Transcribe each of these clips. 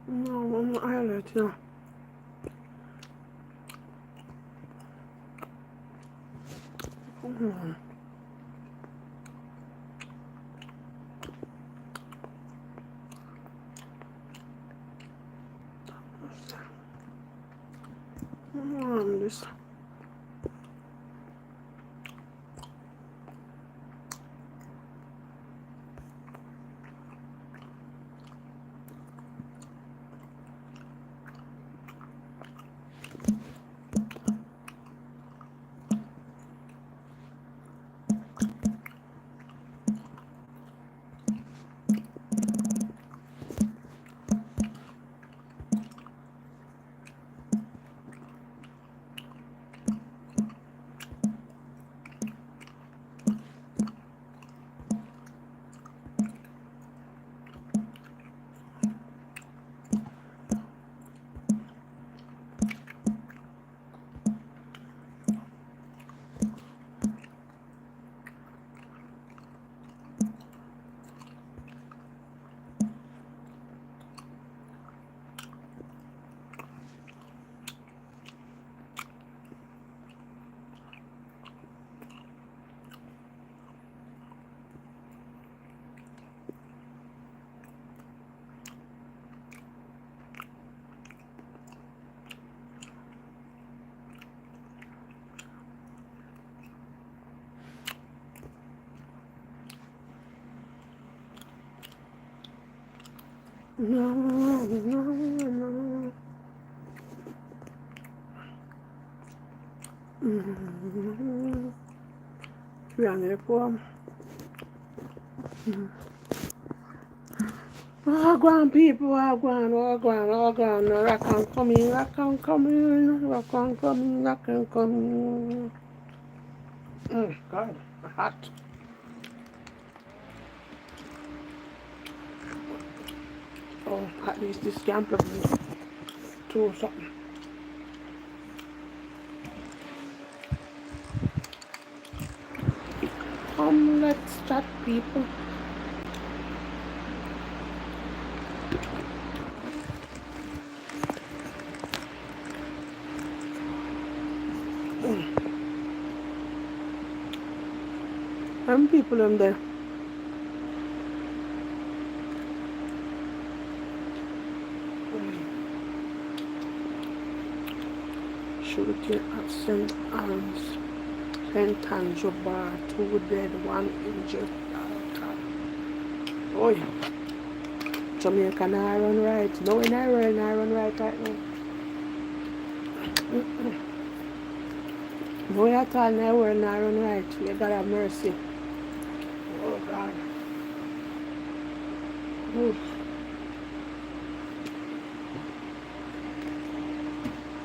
No, I'm not highlight, yeah. Mm. This. No, no, no. We are there for. Oh, go on, people, oh, go on, oh, go on, oh, go on. Rock on coming, rock on coming, rock on coming, rock on coming. God, hot. Oh, at least this camp of me. Two something. Let's chat, people. And people in there. Shooting at St. Anne's, St. Andrew Bar, 2 dead, 1 injured. Oh, yeah. Jamaican I run right. No, in Ireland I run right now. No, at all in Ireland I run right. May God have mercy. Oh, God. Oof.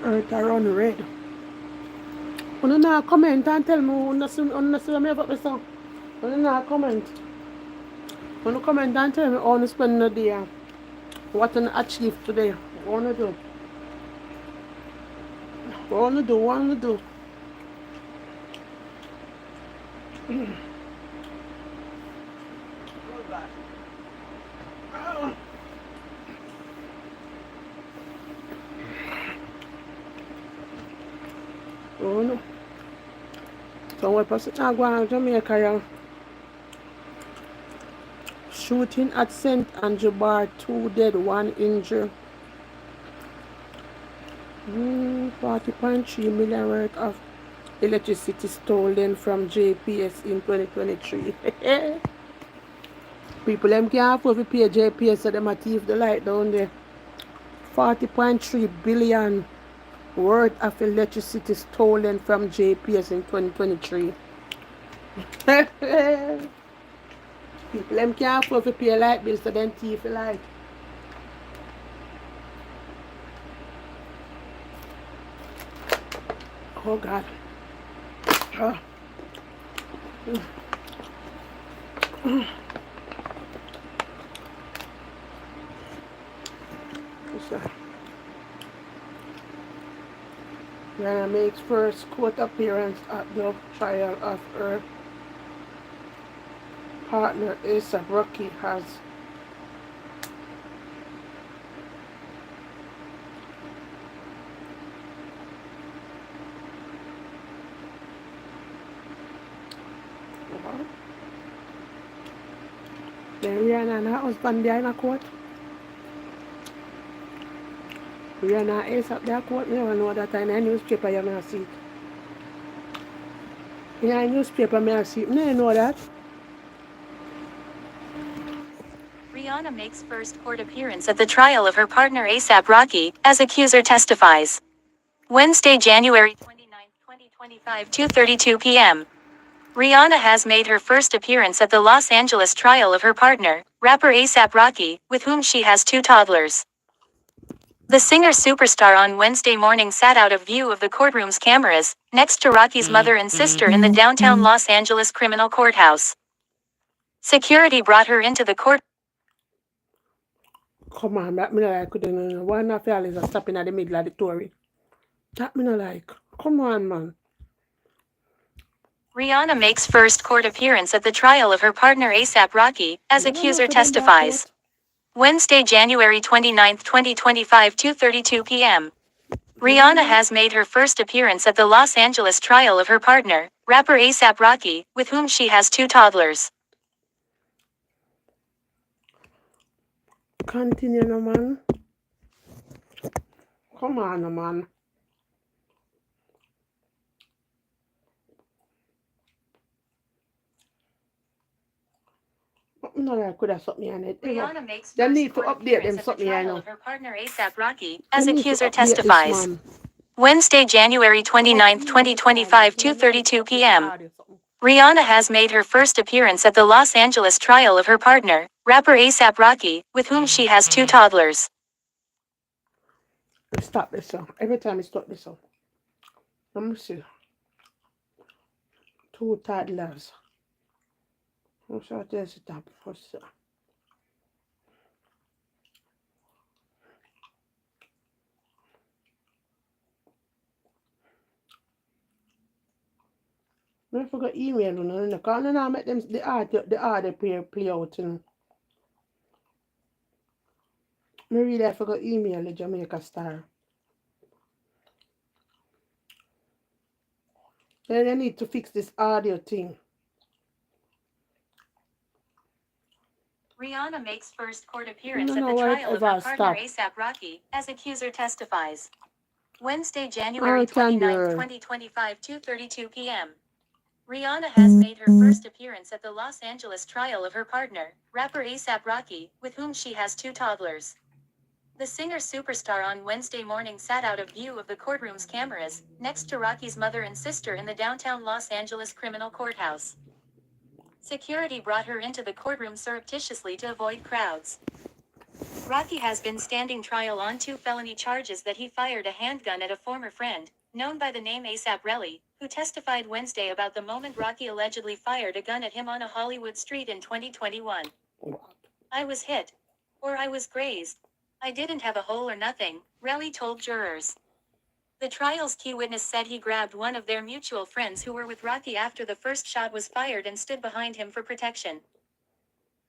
Earth I run red. When you not comment and tell me when you see me about the song. When you not comment. When you comment and tell me how you spend the day. What you achieve today. What you do. What you do. What you do. Oh, God. Oh, no. So what person are going to Jamaica, yeah? Shooting at St. Andrew Bar, 2 dead, 1 injured. 40.3 million worth of electricity stolen from JPS in 2023. People them can't afford to pay JPS, so them a thief the light down there. 40.3 billion worth of electricity stolen from JPS in 2023. People them can't afford to pay light bills, so them thief the light. Oh, God. Oh. Rihanna makes first court appearance at the trial of her partner A$AP Rocky has Then Rihanna and her husband there in a court. Rihanna and ASAP there court. Me never know that in a newspaper you may see it. In a newspaper may see it. Me never know that. Rihanna makes first court appearance at the trial of her partner ASAP Rocky, as accuser testifies. Wednesday, January 29, 2025, 2:32 p.m. Rihanna has made her first appearance at the Los Angeles trial of her partner, rapper ASAP Rocky, with whom she has 2 toddlers. The singer-superstar on Wednesday morning sat out of view of the courtroom's cameras, next to Rocky's mother and sister in the downtown Los Angeles criminal courthouse. Security brought her into the court. Come on, that me no like it. Why not y'all is stopping at the middle of the story? That me no like. Come on, man. Rihanna makes first court appearance at the trial of her partner ASAP Rocky, as accuser testifies. Wednesday, January 29, 2025, 2:32 p.m. Rihanna has made her first appearance at the Los Angeles trial of her partner, rapper ASAP Rocky, with whom she has 2 toddlers. Continue, no man. Come on, no man. No, I could have something on it. Rihanna makes They first need to court update them appearance at the something, I trial know. of her partner ASAP Rocky, as They need to accuser update this testifies. man. Wednesday, January 29, 2025, 2:32 p.m. Rihanna has made her first appearance at the Los Angeles trial of her partner, rapper ASAP Rocky, with whom she has 2 toddlers. Let's stop this song. Every time I stop this song. Let me see. 2 toddlers. I'm sure there's a top. What's that? I forgot email you know. Because I make them the art play out, you know. I really forgot email the Jamaica Star. Then they need to fix this audio thing. Rihanna makes first court appearance at the trial of her partner ASAP Rocky, as accuser testifies. Wednesday, January 29, 2025, 2:32 p.m. Rihanna has made her first appearance at the Los Angeles trial of her partner, rapper ASAP Rocky, with whom she has 2 toddlers. The singer-superstar on Wednesday morning sat out of view of the courtroom's cameras, next to Rocky's mother and sister in the downtown Los Angeles criminal courthouse. Security brought her into the courtroom surreptitiously to avoid crowds. Rocky has been standing trial on 2 felony charges that he fired a handgun at a former friend, known by the name ASAP Rocky, who testified Wednesday about the moment Rocky allegedly fired a gun at him on a Hollywood street in 2021. "I was hit. Or I was grazed. I didn't have a hole or nothing," Rocky told jurors. The trial's key witness said he grabbed one of their mutual friends who were with Rocky after the first shot was fired and stood behind him for protection.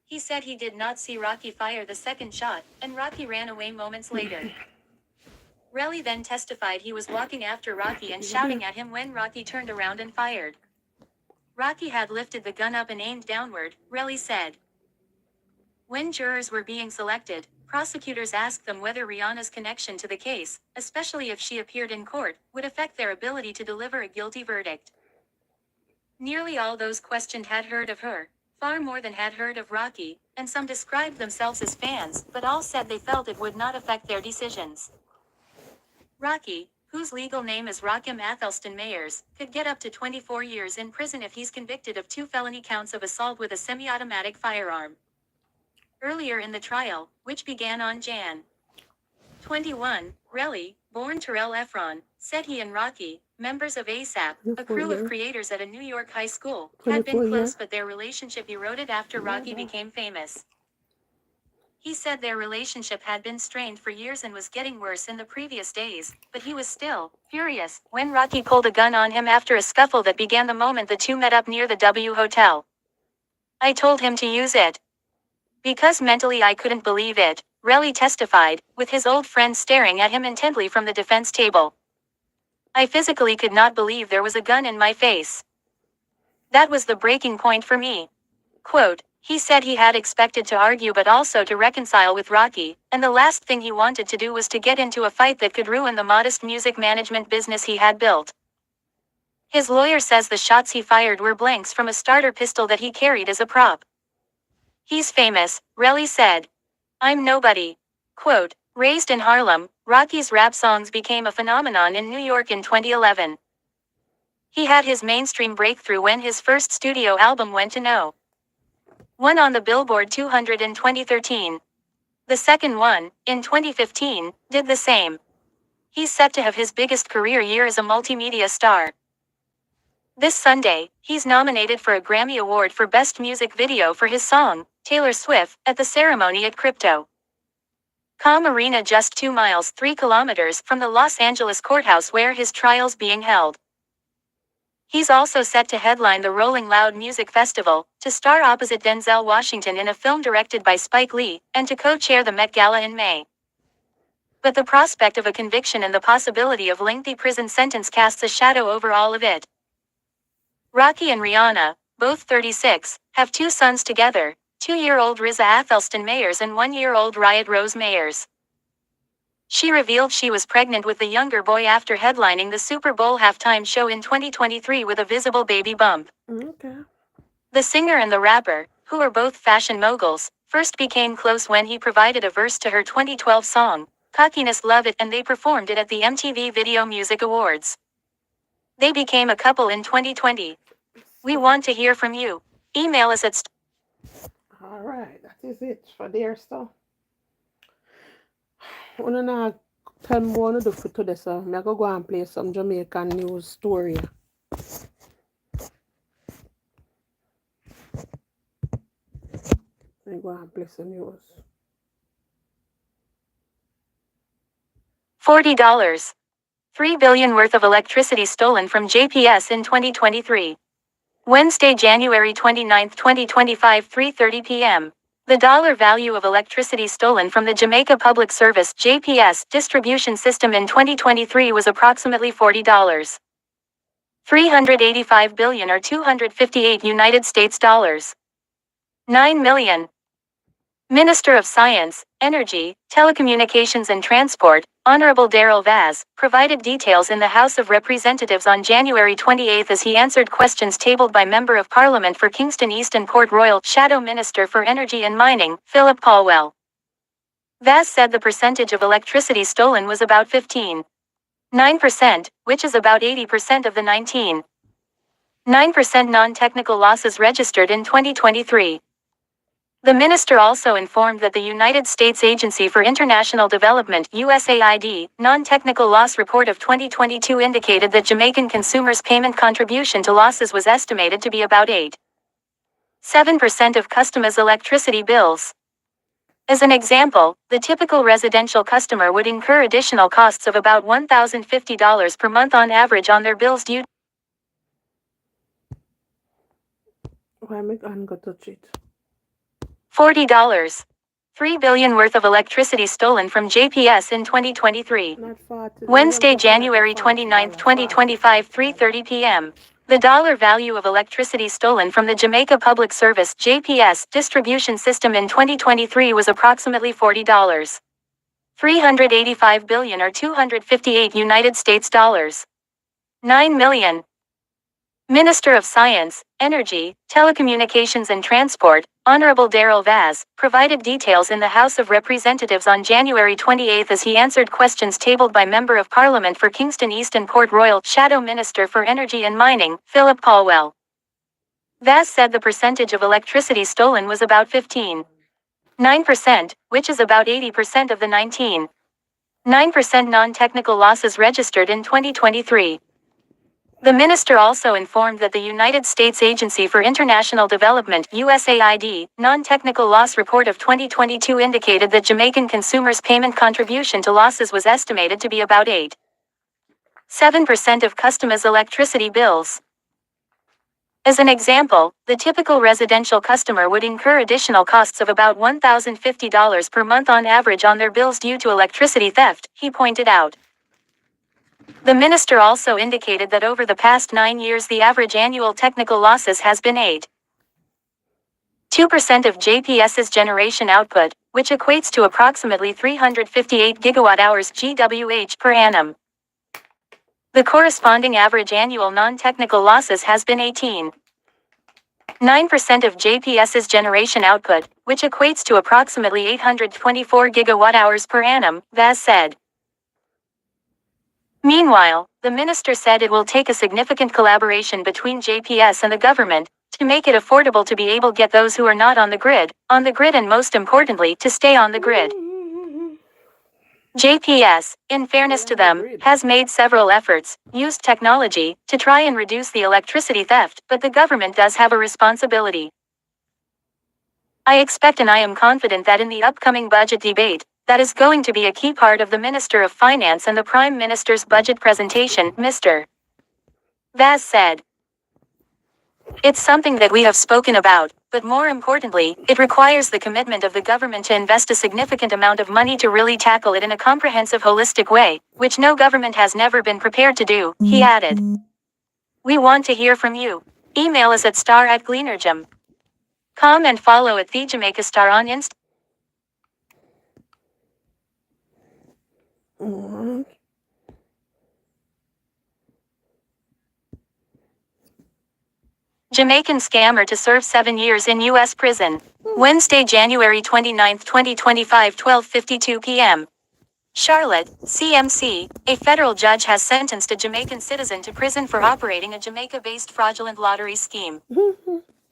He said he did not see Rocky fire the second shot, and Rocky ran away moments later. Rocky then testified he was walking after Rocky and shouting at him when Rocky turned around and fired. Rocky had lifted the gun up and aimed downward, Rocky said. When jurors were being selected, prosecutors asked them whether Rihanna's connection to the case, especially if she appeared in court, would affect their ability to deliver a guilty verdict. Nearly all those questioned had heard of her, far more than had heard of Rocky, and some described themselves as fans, but all said they felt it would not affect their decisions. Rocky, whose legal name is Rakim Athelston Mayers, could get up to 24 years in prison if he's convicted of 2 felony counts of assault with a semi-automatic firearm. Earlier in the trial, which began on Jan. 21, Rocky, born Terrell Efron, said he and Rocky, members of ASAP, a crew of creators at a New York high school, had been close but their relationship eroded after Rocky became famous. He said their relationship had been strained for years and was getting worse in the previous days, but he was still furious when Rocky pulled a gun on him after a scuffle that began the moment the two met up near the W Hotel. "I told him to use it. Because mentally I couldn't believe it," Rocky testified, with his old friend staring at him intently from the defense table. "I physically could not believe there was a gun in my face. That was the breaking point for me." Quote, He said he had expected to argue but also to reconcile with Rocky, and the last thing he wanted to do was to get into a fight that could ruin the modest music management business he had built. His lawyer says the shots he fired were blanks from a starter pistol that he carried as a prop. He's famous, Relly said. I'm nobody. Quote, raised in Harlem, Rocky's rap songs became a phenomenon in New York in 2011. He had his mainstream breakthrough when his first studio album went to No. 1 on the Billboard 200 in 2013. The second one, in 2015, did the same. He's set to have his biggest career year as a multimedia star. This Sunday, he's nominated for a Grammy Award for Best Music Video for his song, Taylor Swift, at the ceremony at Crypto.com Arena just 2 miles 3 kilometers from the Los Angeles courthouse where his trial's being held. He's also set to headline the Rolling Loud Music Festival, to star opposite Denzel Washington in a film directed by Spike Lee, and to co-chair the Met Gala in May. But the prospect of a conviction and the possibility of lengthy prison sentence casts a shadow over all of it. Rocky and Rihanna, both 36, have 2 sons together, 2-year-old Riza Athelston Mayers and 1-year-old Riot Rose Mayers. She revealed she was pregnant with the younger boy after headlining the Super Bowl halftime show in 2023 with a visible baby bump. Okay. The singer and the rapper, who are both fashion moguls, first became close when he provided a verse to her 2012 song, Cockiness Love It, and they performed it at the MTV Video Music Awards. They became a couple in 2020. We want to hear from you. Email us at Alright, that is it for their stuff. Wanna now tell me what to do for today, so I'm gonna go and play some Jamaican news story. Let me go and play some news. $40. $3 billion worth of electricity stolen from JPS in 2023. Wednesday, January 29, 2025, 3:30 p.m. The dollar value of electricity stolen from the Jamaica Public Service (JPS) distribution system in 2023 was approximately $40. 385 billion or 258 United States dollars. 9 million. Minister of Science, Energy, Telecommunications and Transport, Honorable Daryl Vaz, provided details in the House of Representatives on January 28 as he answered questions tabled by Member of Parliament for Kingston East and Port Royal, Shadow Minister for Energy and Mining, Philip Caldwell. Vaz said the percentage of electricity stolen was about 15.9%, which is about 80% of the 19.9% non-technical losses registered in 2023. The minister also informed that the United States Agency for International Development (USAID) non-technical loss report of 2022 indicated that Jamaican consumers' payment contribution to losses was estimated to be about 8.7% of customers' electricity bills. As an example, the typical residential customer would incur additional costs of about $1,050 per month on average on their bills due. Why am I going to touch it? $40. $3 billion worth of electricity stolen from JPS in 2023. Wednesday, January 29, 2025, 3:30 p.m. The dollar value of electricity stolen from the Jamaica Public Service (JPS) distribution system in 2023 was approximately $40. 385 billion or 258 United States dollars. 9 million. Minister of Science, Energy, Telecommunications and Transport, Honorable Daryl Vaz, provided details in the House of Representatives on January 28 as he answered questions tabled by Member of Parliament for Kingston East and Port Royal, Shadow Minister for Energy and Mining, Philip Caldwell. Vaz said the percentage of electricity stolen was about 15.9%, which is about 80% of the 19.9% non-technical losses registered in 2023. The minister also informed that the United States Agency for International Development (USAID) non-technical loss report of 2022 indicated that Jamaican consumers' payment contribution to losses was estimated to be about 8.7% of customers' electricity bills. As an example, the typical residential customer would incur additional costs of about $1,050 per month on average on their bills due to electricity theft, he pointed out. The minister also indicated that over the past 9 years the average annual technical losses has been 2% of JPS's generation output, which equates to approximately 358 gigawatt-hours GWH per annum. The corresponding average annual non-technical losses has been 18.9% of JPS's generation output, which equates to approximately 824 gigawatt-hours per annum, Vaz said. Meanwhile, the minister said it will take a significant collaboration between JPS and the government to make it affordable to be able to get those who are not on the grid, and most importantly, to stay on the grid. JPS, in fairness to them, has made several efforts, used technology, to try and reduce the electricity theft, but the government does have a responsibility. I expect and I am confident that in the upcoming budget debate, that is going to be a key part of the Minister of Finance and the Prime Minister's budget presentation, Mr. Vaz said. It's something that we have spoken about, but more importantly, it requires the commitment of the government to invest a significant amount of money to really tackle it in a comprehensive, holistic way, which no government has never been prepared to do, he added. We want to hear from you. Email us at star@gleanergem.com and follow at The Jamaica Star on Instagram. Jamaican scammer to serve 7 years in U.S. prison. Wednesday, January 29, 2025, 12:52 p.m. Charlotte, CMC, a federal judge has sentenced a Jamaican citizen to prison for operating a Jamaica-based fraudulent lottery scheme.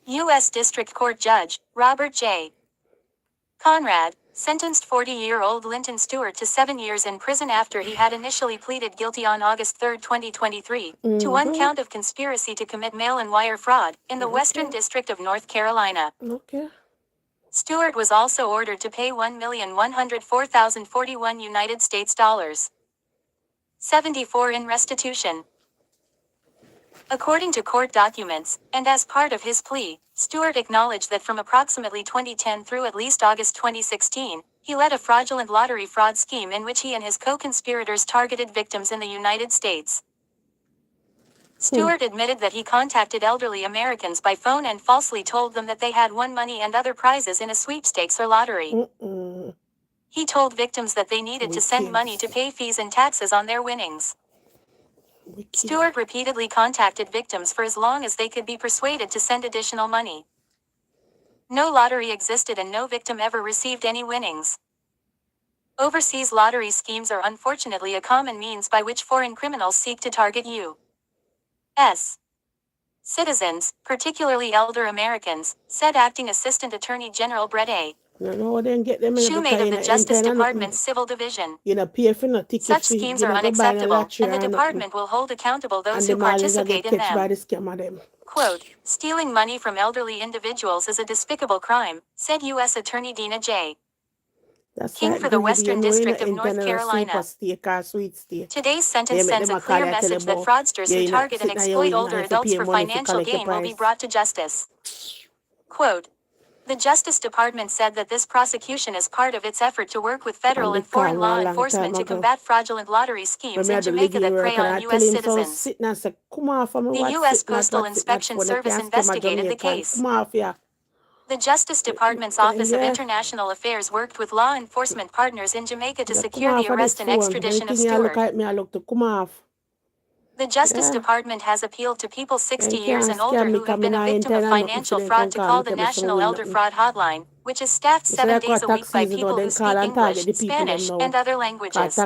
U.S. District Court Judge, Robert J. Conrad, sentenced 40-year-old Linton Stewart to 7 years in prison after he had initially pleaded guilty on August 3, 2023, to one count of conspiracy to commit mail-and wire fraud in the Western District of North Carolina. Stewart was also ordered to pay $1,104,041 United States dollars 74 in restitution. According to court documents, and as part of his plea, Stewart acknowledged that from approximately 2010 through at least August 2016, he led a fraudulent lottery fraud scheme in which he and his co-conspirators targeted victims in the United States. Stewart admitted that he contacted elderly Americans by phone and falsely told them that they had won money and other prizes in a sweepstakes or lottery. He told victims that they needed to send money to pay fees and taxes on their winnings. Stewart repeatedly contacted victims for as long as they could be persuaded to send additional money. No lottery existed and no victim ever received any winnings. Overseas lottery schemes are unfortunately a common means by which foreign criminals seek to target U.S. citizens, particularly elder Americans, said Acting Assistant Attorney General Brett A. Shoemate of the Justice Department's Civil Division. Such schemes are unacceptable, and the department will hold accountable those who participate in them. Quote, stealing money from elderly individuals is a despicable crime, said U.S. Attorney Dina J. King for the Western District of North Carolina. Today's sentence sends a clear message that fraudsters who target and exploit older adults for financial gain will be brought to justice. Quote, the Justice Department said that this prosecution is part of its effort to work with federal and foreign law enforcement to combat fraudulent lottery schemes in Jamaica that prey on U.S. citizens. The U.S. Postal Inspection Service investigated the case. The Justice Department's Office of International Affairs worked with law enforcement partners in Jamaica to secure the arrest and extradition of Stewart. The Justice Department has appealed to people 60 years and older who have been a victim of financial fraud to call the National Elder Fraud Hotline, which is staffed 7 days a week by people who speak English, Spanish, and other languages.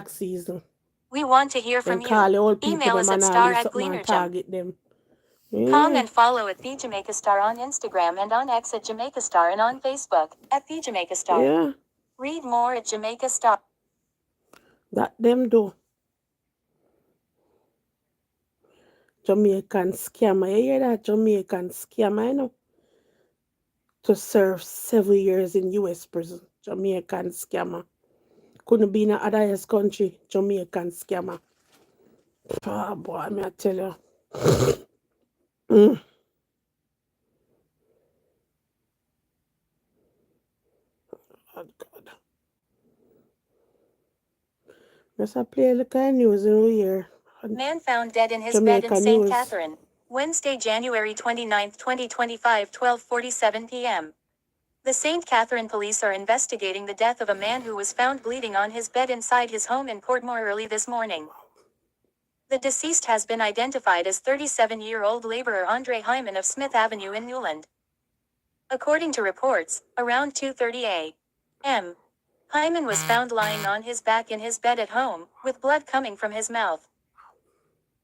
We want to hear from you. Email us at star@gleanergem.com and follow at The Jamaica Star on Instagram and on X at Jamaica Star and on Facebook at The Jamaica Star. Yeah. Read more at Jamaica Star. That them do. Jamaican scammer. You hear that? Jamaican scammer, you know? To serve 7 years in U.S. prison. Jamaican scammer. Couldn't be in another other country. Jamaican scammer. Oh boy, me I tell you. Oh God. Let's play the kind of news in here. Man found dead in his bed in St. Catherine. Wednesday, January 29, 2025, 12:47 p.m. The St. Catherine police are investigating the death of a man who was found bleeding on his bed inside his home in Portmore early this morning. The deceased has been identified as 37-year-old laborer Andre Hyman of Smith Avenue in Newland. According to reports, around 2:30 a.m., Hyman was found lying on his back in his bed at home, with blood coming from his mouth.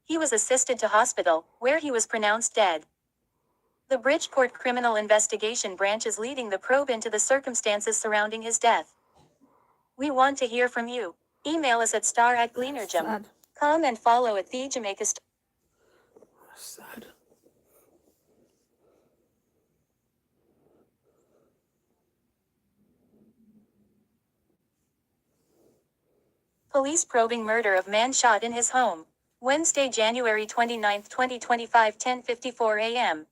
He was assisted to hospital, where he was pronounced dead. The Bridgeport Criminal Investigation Branch is leading the probe into the circumstances surrounding his death. We want to hear from you. Email us at star@gleanerjam.com and follow at the Jamaica Star. Sad. Police probing murder of man shot in his home. Wednesday, January 29, 2025, 10:54 a.m.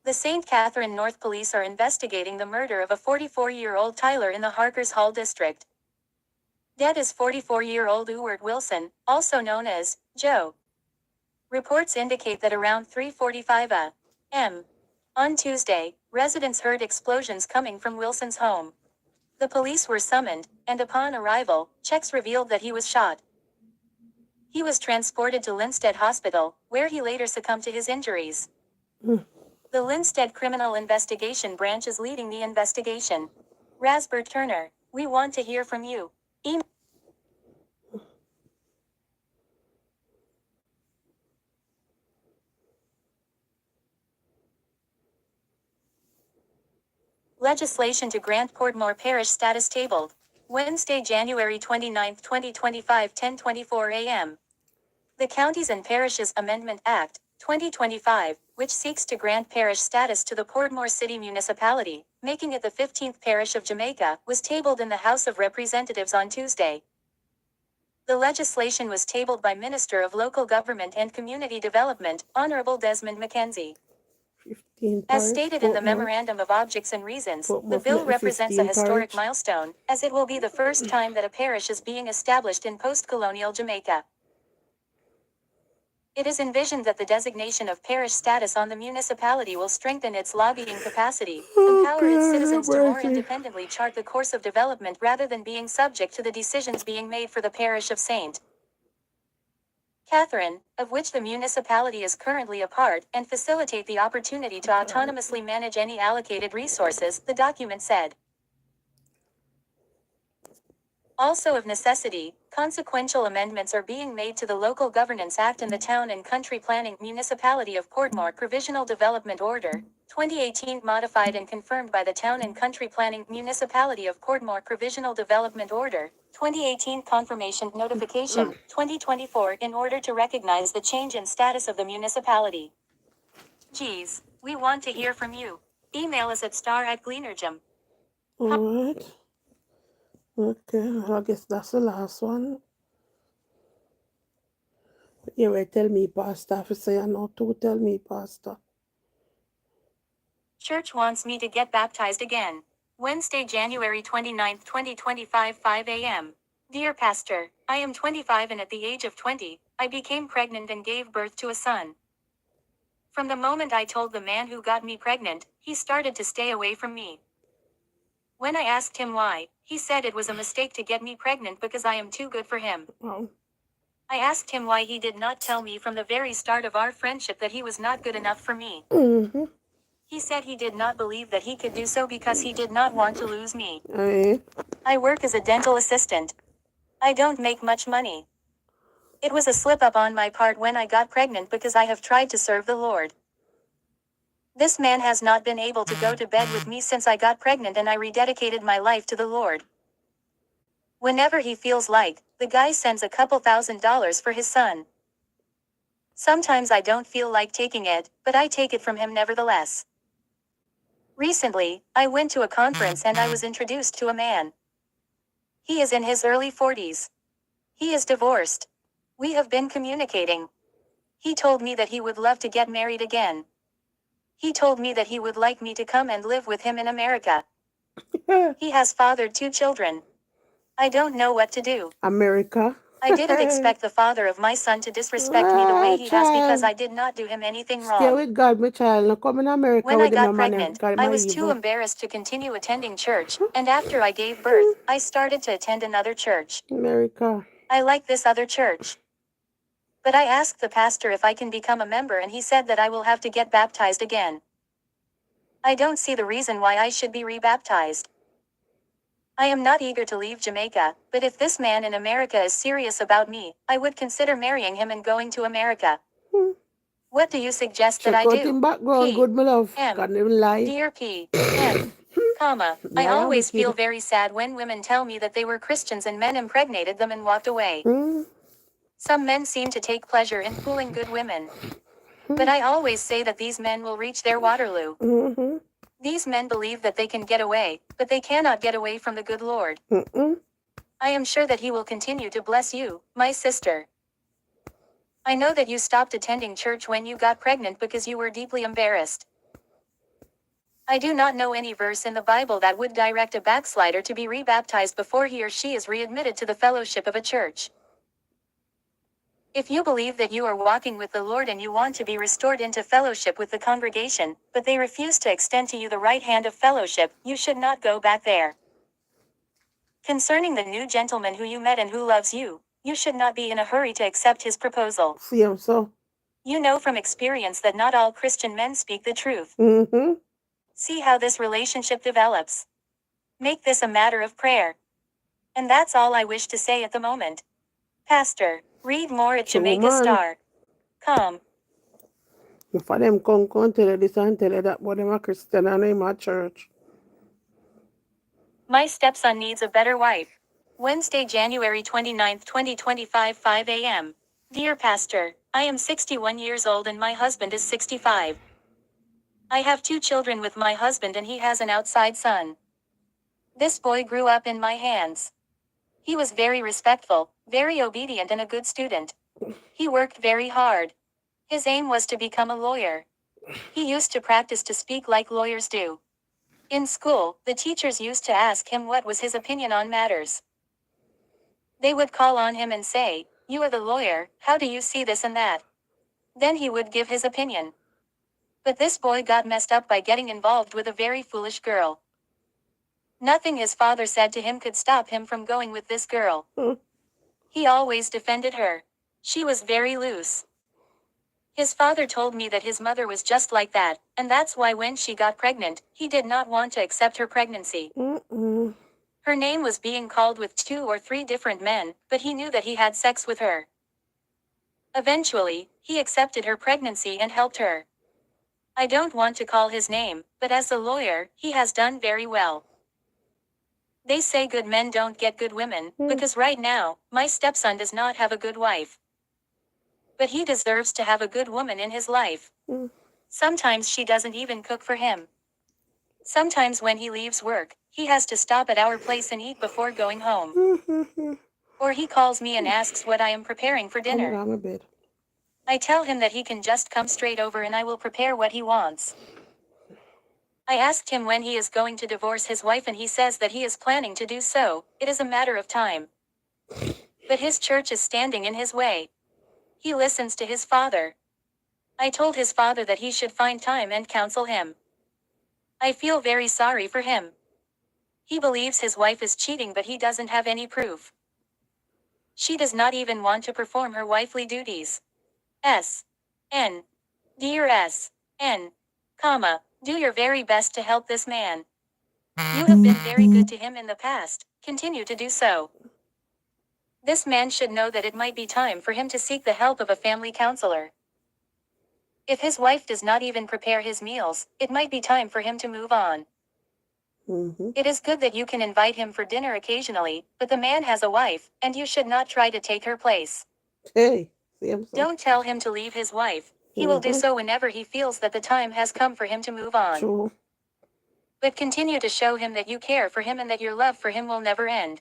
The St. Catherine North Police are investigating the murder of a 44-year-old Tyler in the Harkers Hall district. Dead is 44-year-old Ewart Wilson, also known as Joe. Reports indicate that around 3:45 a.m. on Tuesday, residents heard explosions coming from Wilson's home. The police were summoned, and upon arrival, checks revealed that he was shot. He was transported to Linstead Hospital, where he later succumbed to his injuries. The Linstead Criminal Investigation Branch is leading the investigation. Rasbert Turner, we want to hear from you. Legislation to grant Portmore Parish status tabled. Wednesday, January 29, 2025, 10:24 a.m. The Counties and Parishes Amendment Act, 2025, which seeks to grant parish status to the Portmore City Municipality, making it the 15th parish of Jamaica, was tabled in the House of Representatives on Tuesday. The legislation was tabled by Minister of Local Government and Community Development, Honorable Desmond McKenzie. As stated in the Memorandum of Objects and Reasons, the bill represents a historic milestone, as it will be the first time that a parish is being established in post-colonial Jamaica. It is envisioned that the designation of parish status on the municipality will strengthen its lobbying capacity, empower its citizens to more independently chart the course of development rather than being subject to the decisions being made for the parish of St. Catherine, of which the municipality is currently a part, and facilitate the opportunity to autonomously manage any allocated resources, the document said. Also of necessity, consequential amendments are being made to the Local Governance Act and the Town and Country Planning Municipality of Portmore Provisional Development Order, 2018 modified and confirmed by the Town and Country Planning Municipality of Portmore Provisional Development Order, 2018 Confirmation Notification, 2024 in order to recognize the change in status of the municipality. Geez, we want to hear from you. Email us at star@gleanerjam. Alright. Okay, well, I guess that's the last one. You will tell me, Pastor, if you say I know to tell me, Pastor. Church wants me to get baptized again. Wednesday, January 29, 2025, 5 a.m. Dear Pastor, I am 25 and at the age of 20, I became pregnant and gave birth to a son. From the moment I told the man who got me pregnant, he started to stay away from me. When I asked him why, he said it was a mistake to get me pregnant because I am too good for him. Oh. I asked him why he did not tell me from the very start of our friendship that he was not good enough for me. He said he did not believe that he could do so because he did not want to lose me. I work as a dental assistant. I don't make much money. It was a slip-up on my part when I got pregnant because I have tried to serve the Lord. This man has not been able to go to bed with me since I got pregnant and I rededicated my life to the Lord. Whenever he feels like, the guy sends a couple $1,000s for his son. Sometimes I don't feel like taking it, but I take it from him nevertheless. Recently, I went to a conference and I was introduced to a man. He is in his early 40s. He is divorced. We have been communicating. He told me that he would love to get married again. He told me that he would like me to come and live with him in America. He has fathered 2 children. I don't know what to do. America? I didn't expect the father of my son to disrespect me the way he has because I did not do him anything Stay wrong. with God, my child. Now come in America When with I him, got man. pregnant, God, I my was too evil. embarrassed to continue attending church, and after I gave birth, I started to attend another church. America. I like this other church. But I asked the pastor if I can become a member and he said that I will have to get baptized again. I don't see the reason why I should be rebaptized. I am not eager to leave Jamaica, but if this man in America is serious about me, I would consider marrying him and going to America. What do you suggest that I Check out do? him background, P. good, my love. M. Can't even lie. Dear P. M. Comma. I Liar always feel wicked. very sad when women tell me that they were Christians and men impregnated them and walked away. Some men seem to take pleasure in fooling good women. But I always say that these men will reach their Waterloo. These men believe that they can get away, but they cannot get away from the good Lord. I am sure that he will continue to bless you, my sister. I know that you stopped attending church when you got pregnant because you were deeply embarrassed. I do not know any verse in the Bible that would direct a backslider to be rebaptized before he or she is readmitted to the fellowship of a church. If you believe that you are walking with the Lord and you want to be restored into fellowship with the congregation, but they refuse to extend to you the right hand of fellowship, you should not go back there. Concerning the new gentleman who you met and who loves you, you should not be in a hurry to accept his proposal. See him so. You know from experience that not all Christian men speak the truth. See how this relationship develops. Make this a matter of prayer. And that's all I wish to say at the moment. Pastor, read more at Jamaica Star. Come. If them come tell you this and tell you that, but them a Christian and I'm a church. My stepson needs a better wife. Wednesday, January 29, 2025, 5 a.m. Dear Pastor, I am 61 years old and my husband is 65. I have 2 children with my husband and he has an outside son. This boy grew up in my hands. He was very respectful, very obedient and a good student. He worked very hard. His aim was to become a lawyer. He used to practice to speak like lawyers do. In school, the teachers used to ask him what was his opinion on matters. They would call on him and say, "You are the lawyer, how do you see this and that?" Then he would give his opinion. But this boy got messed up by getting involved with a very foolish girl. Nothing his father said to him could stop him from going with this girl. He always defended her. She was very loose. His father told me that his mother was just like that, and that's why when she got pregnant, he did not want to accept her pregnancy. Her name was being called with 2 or 3 different men, but he knew that he had sex with her. Eventually, he accepted her pregnancy and helped her. I don't want to call his name, but as a lawyer, he has done very well. They say good men don't get good women, because right now, my stepson does not have a good wife. But he deserves to have a good woman in his life. Sometimes she doesn't even cook for him. Sometimes when he leaves work, he has to stop at our place and eat before going home. Or he calls me and asks what I am preparing for dinner. I tell him that he can just come straight over and I will prepare what he wants. I asked him when he is going to divorce his wife and he says that he is planning to do so. It is a matter of time. But his church is standing in his way. He listens to his father. I told his father that he should find time and counsel him. I feel very sorry for him. He believes his wife is cheating but he doesn't have any proof. She does not even want to perform her wifely duties. S.N. Dear S.N. Comma, do your very best to help this man. You have been very good to him in the past, continue to do so. This man should know that it might be time for him to seek the help of a family counselor. If his wife does not even prepare his meals, it might be time for him to move on. It is good that you can invite him for dinner occasionally, but the man has a wife, and you should not try to take her place. Hey, don't tell him to leave his wife. He will do so whenever he feels that the time has come for him to move on. True. But continue to show him that you care for him and that your love for him will never end.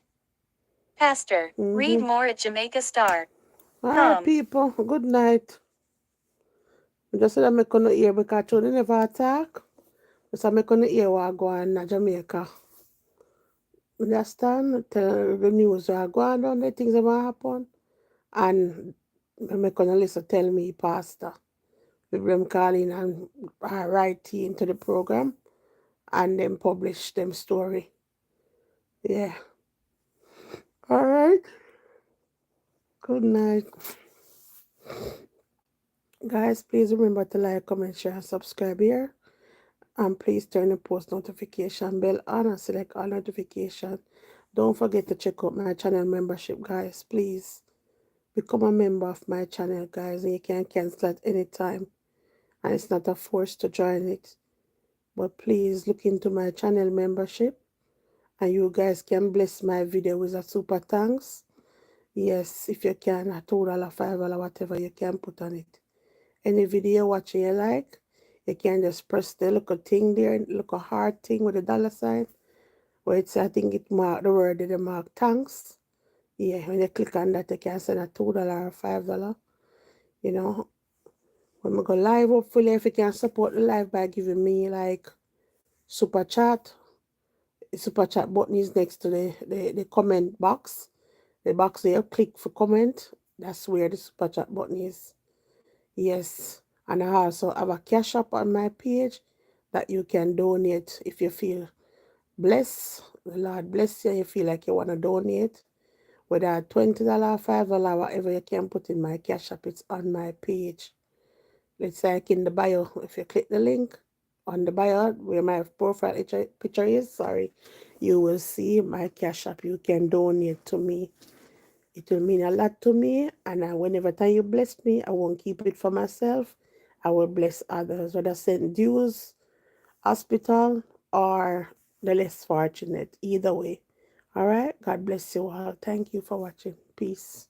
Pastor, read more at Jamaica Star. Alright, people, good night. Just so that I couldn't hear because they never attack. So I couldn't hear what go on in Jamaica. Understand? Tell the news what go on down there, things that might happen. And I'm gonna listen tell me, Pastor. Them call in and write into the program and then publish them story. Yeah. All right. Good night. Guys, please remember to like, comment, share, and subscribe here. And please turn the post notification bell on and select all notification. Don't forget to check out my channel membership, guys. Please become a member of my channel, guys, and you can cancel at any time. And it's not a force to join it. But please look into my channel membership and you guys can bless my video with a super thanks. Yes, if you can, a $2, $5, whatever you can put on it. Any video watching you like, you can just press the little thing there, little heart thing with a dollar sign, where it's, I think it mark the word that they mark thanks. Yeah, when you click on that, you can send a $2 or $5. You know, when we go live, hopefully, if you can support the live by giving me like super chat. The super chat button is next to the comment box. The box there, click for comment. That's where the super chat button is. Yes. And I also have a cash app on my page that you can donate if you feel blessed. The Lord bless you and you feel like you want to donate. Whether $20, $5, whatever you can put in my cash app, it's on my page. It's like in the bio. If you click the link on the bio where my profile picture is, you will see my cash app. You can donate to me. It will mean a lot to me, and whenever time you bless me, I won't keep it for myself. I will bless others, whether St. Dues, hospital, or the less fortunate. Either way. All right? God bless you all. Thank you for watching. Peace.